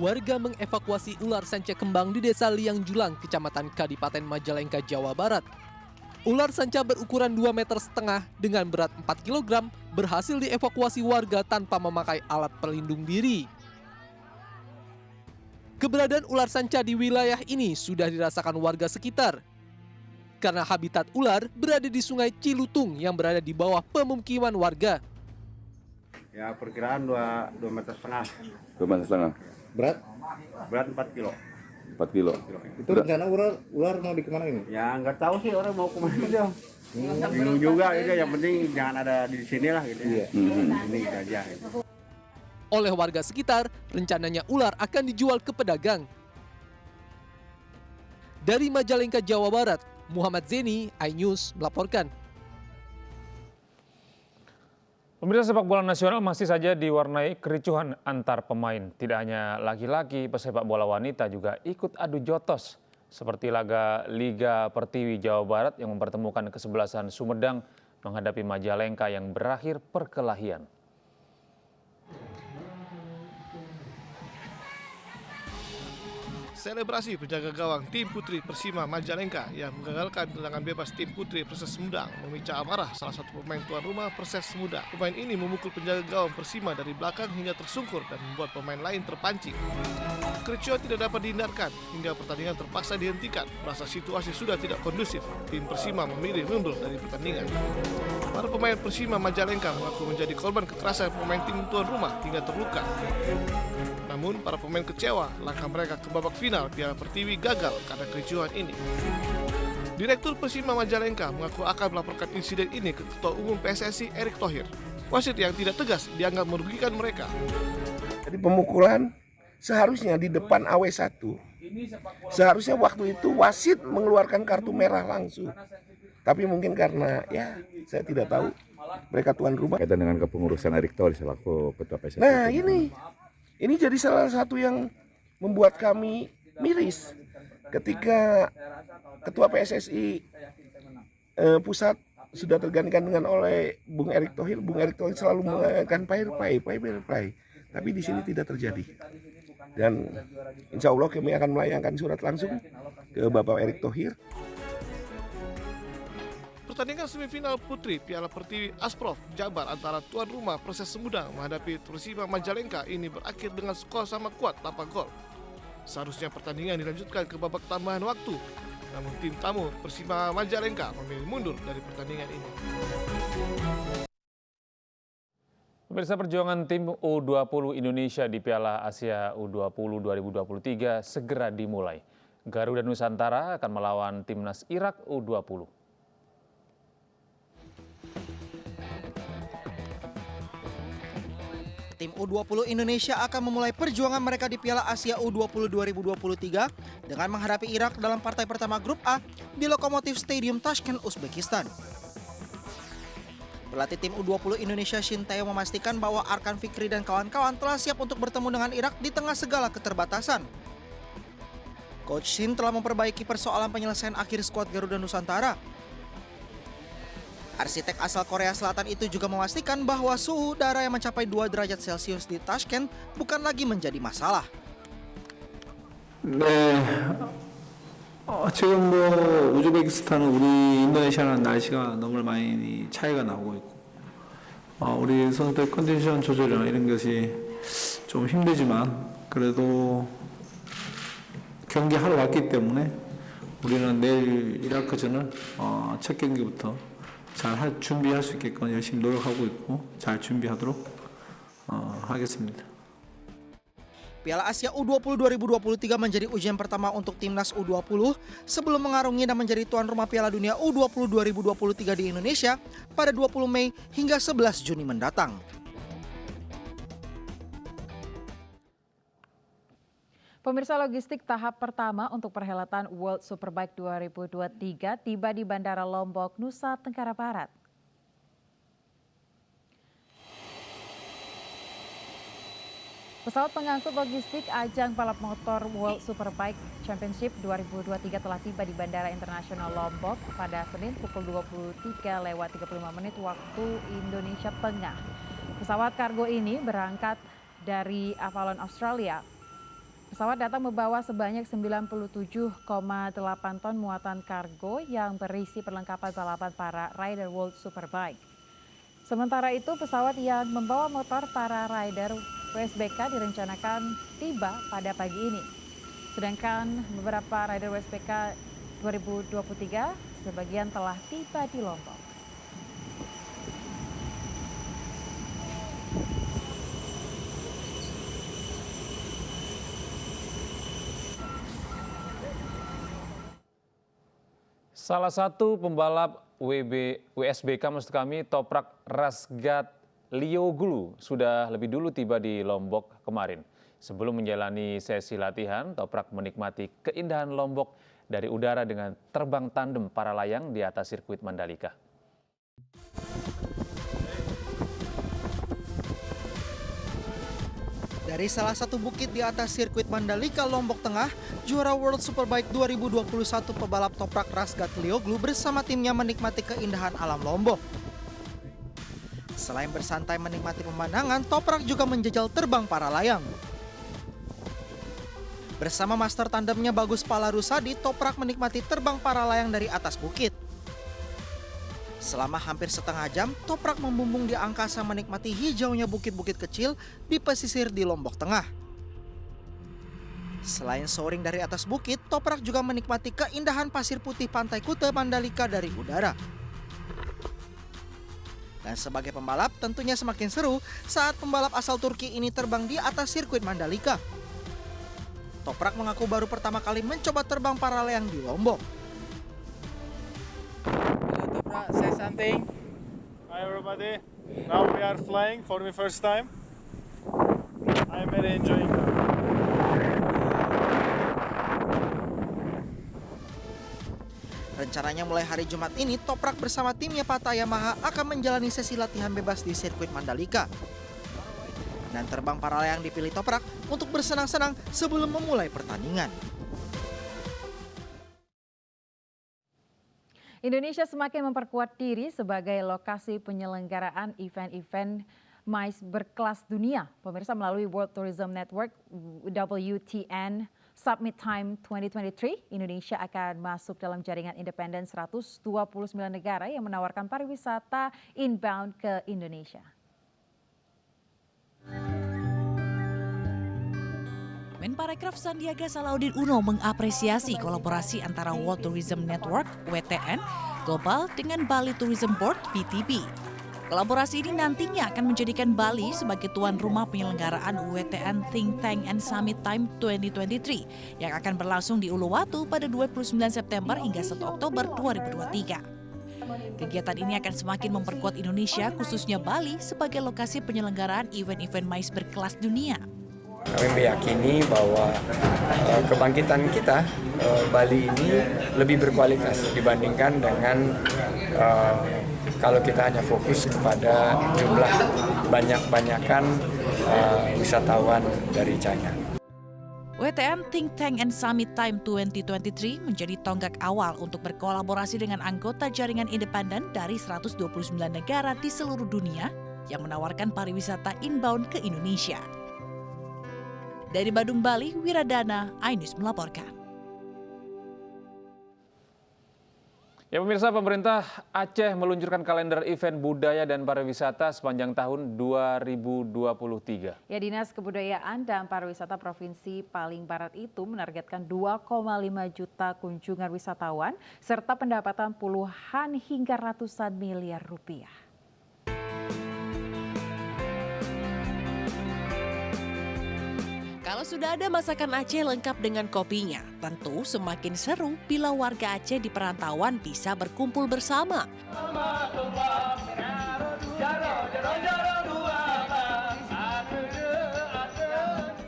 Warga mengevakuasi ular sanca kembang di Desa Liang Julang, Kecamatan Kadipaten Majalengka, Jawa Barat. Ular sanca berukuran 2,5 meter dengan berat 4 kg berhasil dievakuasi warga tanpa memakai alat pelindung diri. Keberadaan ular sanca di wilayah ini sudah dirasakan warga sekitar. Karena habitat ular berada di Sungai Cilutung yang berada di bawah pemukiman warga. Ya perkiraan 2,5 meter. 2,5 meter. Berat 4 kilo. 4 kilo. Itu rencana ular mau dikemana ini? Ya nggak tahu sih orang mau kemana dia. Bingung juga gitu. Yang penting jangan ada di sini lah gitu. Iya. Ini aja. Gitu. Oleh warga sekitar, rencananya ular akan dijual ke pedagang. Dari Majalengka, Jawa Barat, Muhammad Zeni, iNews melaporkan. Pemirsa, sepak bola nasional masih saja diwarnai kericuhan antar pemain. Tidak hanya laki-laki, pesepak bola wanita juga ikut adu jotos. Seperti laga Liga Pertiwi Jawa Barat yang mempertemukan kesebelasan Sumedang menghadapi Majalengka yang berakhir perkelahian. Selebrasi penjaga gawang tim putri Persima Majalengka yang menggagalkan tendangan bebas tim putri Perses Sumedang memicu amarah salah satu pemain tuan rumah Perses Sumedang. Pemain ini memukul penjaga gawang Persima dari belakang hingga tersungkur dan membuat pemain lain terpancing. Kericuhan tidak dapat dihindarkan hingga pertandingan terpaksa dihentikan. Merasa situasi sudah tidak kondusif, tim Persima memilih mundur dari pertandingan. Para pemain Persima Majalengka mengaku menjadi korban kekerasan pemain tim tuan rumah hingga terluka. Namun para pemain kecewa langkah mereka ke babak final Piala Pertiwi gagal karena kericuhan ini. Direktur Persima Majalengka mengaku akan melaporkan insiden ini ke Ketua Umum PSSI Erick Thohir. Wasit yang tidak tegas dianggap merugikan mereka. Jadi pemukulan seharusnya di depan AW1. Seharusnya waktu itu wasit mengeluarkan kartu merah langsung. Tapi mungkin karena ya saya tidak tahu mereka tuan rumah. Kaitan dengan kepengurusan Erick Thohir selaku Ketua PSSI. Nah ini jadi salah satu yang membuat kami miris ketika Ketua PSSI pusat sudah tergantikan dengan oleh Bung Erick Thohir. Bung Erick Thohir selalu mengatakan pay. Tapi di sini tidak terjadi. Dan insya Allah kami akan melayangkan surat langsung ke Bapak Erick Thohir. Pertandingan semifinal putri Piala Pertiwi Asprof Jabar antara tuan rumah Perses Sumedang menghadapi Persima Majalengka ini berakhir dengan skor sama kuat 8 gol. Seharusnya pertandingan dilanjutkan ke babak tambahan waktu, namun tim tamu Persima Majalengka memilih mundur dari pertandingan ini. Pemirsa, perjuangan tim U20 Indonesia di Piala Asia U20 2023 segera dimulai. Garuda Nusantara akan melawan timnas Irak U20. Tim U20 Indonesia akan memulai perjuangan mereka di Piala Asia U20 2023 dengan menghadapi Irak dalam partai pertama Grup A di Lokomotif Stadium Tashkent, Uzbekistan. Pelatih tim U20 Indonesia Shin Tae memastikan bahwa Arkan Fikri dan kawan-kawan telah siap untuk bertemu dengan Irak di tengah segala keterbatasan. Coach Shin telah memperbaiki persoalan penyelesaian akhir skuad Garuda Nusantara. Arsitek asal Korea Selatan itu juga memastikan bahwa suhu udara yang mencapai 2 derajat Celcius di Tashkent bukan lagi menjadi masalah. 네, 지금 우즈베키스탄은 우리 인도네시아랑 날씨가 너무 많이 차이가 나고 있고, 우리 선수들 컨디션 조절이나 이런 것이 좀 힘들지만 그래도 경기하러 왔기 때문에 우리는 내일 이라크전을 첫 경기부터 잘 준비할 수 있게끔 열심히 노력하고 있고 잘 준비하도록 하겠습니다. Piala Asia U20 2023 menjadi ujian pertama untuk timnas U20 sebelum mengarungi dan menjadi tuan rumah Piala Dunia U20 2023 di Indonesia pada 20 Mei hingga 11 Juni mendatang. Pemirsa, logistik tahap pertama untuk perhelatan World Superbike 2023 tiba di Bandara Lombok, Nusa Tenggara Barat. Pesawat pengangkut logistik ajang balap motor World Superbike Championship 2023 telah tiba di Bandara Internasional Lombok pada Senin pukul 23:35 waktu Indonesia Tengah. Pesawat kargo ini berangkat dari Avalon, Australia. Pesawat datang membawa sebanyak 97,8 ton muatan kargo yang berisi perlengkapan balapan para rider World Superbike. Sementara itu, pesawat yang membawa motor para rider WSBK direncanakan tiba pada pagi ini. Sedangkan beberapa rider WSBK 2023 sebagian telah tiba di Lombok. Salah satu pembalap WSBK maksud kami, Toprak Razgat Lioglu sudah lebih dulu tiba di Lombok kemarin. Sebelum menjalani sesi latihan, Toprak menikmati keindahan Lombok dari udara dengan terbang tandem para layang di atas sirkuit Mandalika. Dari salah satu bukit di atas sirkuit Mandalika, Lombok Tengah, juara World Superbike 2021 pebalap Toprak Razgat Lioglu bersama timnya menikmati keindahan alam Lombok. Selain bersantai menikmati pemandangan, Toprak juga menjajal terbang para layang. Bersama master tandemnya Bagus Palarusadi, Toprak menikmati terbang para layang dari atas bukit. Selama hampir setengah jam, Toprak membumbung di angkasa menikmati hijaunya bukit-bukit kecil di pesisir di Lombok Tengah. Selain soaring dari atas bukit, Toprak juga menikmati keindahan pasir putih Pantai Kuta Mandalika dari udara. Dan sebagai pembalap, tentunya semakin seru saat pembalap asal Turki ini terbang di atas sirkuit Mandalika. Toprak mengaku baru pertama kali mencoba terbang para layang di Lombok. Say something. Hi everybody. Now we are flying for the first time. I'm very enjoying now. Rencananya mulai hari Jumat ini, Toprak bersama timnya Pata Yamaha akan menjalani sesi latihan bebas di sirkuit Mandalika. Dan terbang para layang dipilih Toprak untuk bersenang-senang sebelum memulai pertandingan. Indonesia semakin memperkuat diri sebagai lokasi penyelenggaraan event-event MICE berkelas dunia. Pemirsa, melalui World Tourism Network WTN Summit Time 2023, Indonesia akan masuk dalam jaringan independen 129 negara yang menawarkan pariwisata inbound ke Indonesia. Menparekraf Sandiaga Salahuddin Uno mengapresiasi kolaborasi antara World Tourism Network (WTN) Global dengan Bali Tourism Board (BTB). Kolaborasi ini nantinya akan menjadikan Bali sebagai tuan rumah penyelenggaraan WTN Think Tank and Summit Time 2023 yang akan berlangsung di Uluwatu pada 29 September hingga 1 Oktober 2023. Kegiatan ini akan semakin memperkuat Indonesia, khususnya Bali, sebagai lokasi penyelenggaraan event-event MICE berkelas dunia. Kami meyakini bahwa kebangkitan kita Bali ini lebih berkualitas dibandingkan dengan kalau kita hanya fokus kepada jumlah banyak-banyakan wisatawan dari China. WTN Think Tank and Summit Time 2023 menjadi tonggak awal untuk berkolaborasi dengan anggota jaringan independen dari 129 negara di seluruh dunia yang menawarkan pariwisata inbound ke Indonesia. Dari Badung, Bali, Wiradana, iNews melaporkan. Ya pemirsa, pemerintah Aceh meluncurkan kalender event budaya dan pariwisata sepanjang tahun 2023. Ya, Dinas Kebudayaan dan Pariwisata Provinsi Paling Barat itu menargetkan 2,5 juta kunjungan wisatawan serta pendapatan puluhan hingga ratusan miliar rupiah. Kalau sudah ada masakan Aceh lengkap dengan kopinya, tentu semakin seru bila warga Aceh di perantauan bisa berkumpul bersama.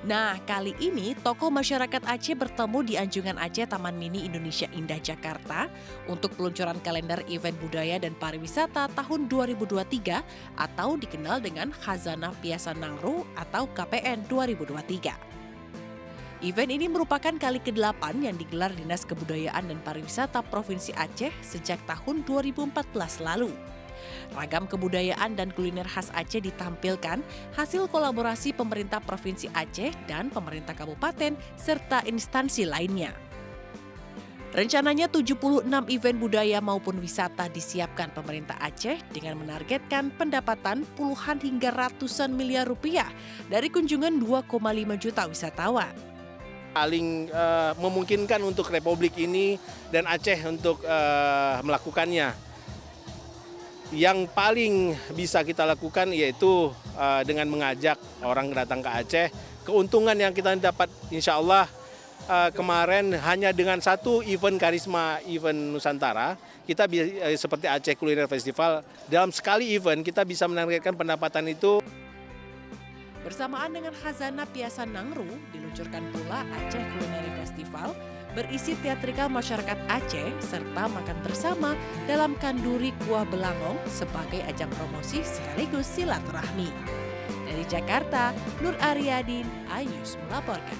Nah, kali ini tokoh masyarakat Aceh bertemu di Anjungan Aceh Taman Mini Indonesia Indah Jakarta untuk peluncuran kalender event budaya dan pariwisata tahun 2023 atau dikenal dengan Khazanah Piasa Nangru atau KPN 2023. Event ini merupakan kali ke-8 yang digelar Dinas Kebudayaan dan Pariwisata Provinsi Aceh sejak tahun 2014 lalu. Ragam kebudayaan dan kuliner khas Aceh ditampilkan, hasil kolaborasi pemerintah Provinsi Aceh dan pemerintah kabupaten serta instansi lainnya. Rencananya 76 event budaya maupun wisata disiapkan pemerintah Aceh dengan menargetkan pendapatan puluhan hingga ratusan miliar rupiah dari kunjungan 2,5 juta wisatawan. Paling memungkinkan untuk Republik ini dan Aceh untuk melakukannya. Yang paling bisa kita lakukan yaitu dengan mengajak orang datang ke Aceh. Keuntungan yang kita dapat insya Allah kemarin hanya dengan satu event Karisma Event Nusantara, kita seperti Aceh Kuliner Festival, dalam sekali event kita bisa menargetkan pendapatan itu. Bersamaan dengan Khazanah Piasan Nangru, diluncurkan pula Aceh Culinary Festival berisi teatrikal masyarakat Aceh serta makan bersama dalam kanduri kuah belangong sebagai ajang promosi sekaligus silaturahmi. Dari Jakarta, Nur Aryadin, Ayus melaporkan.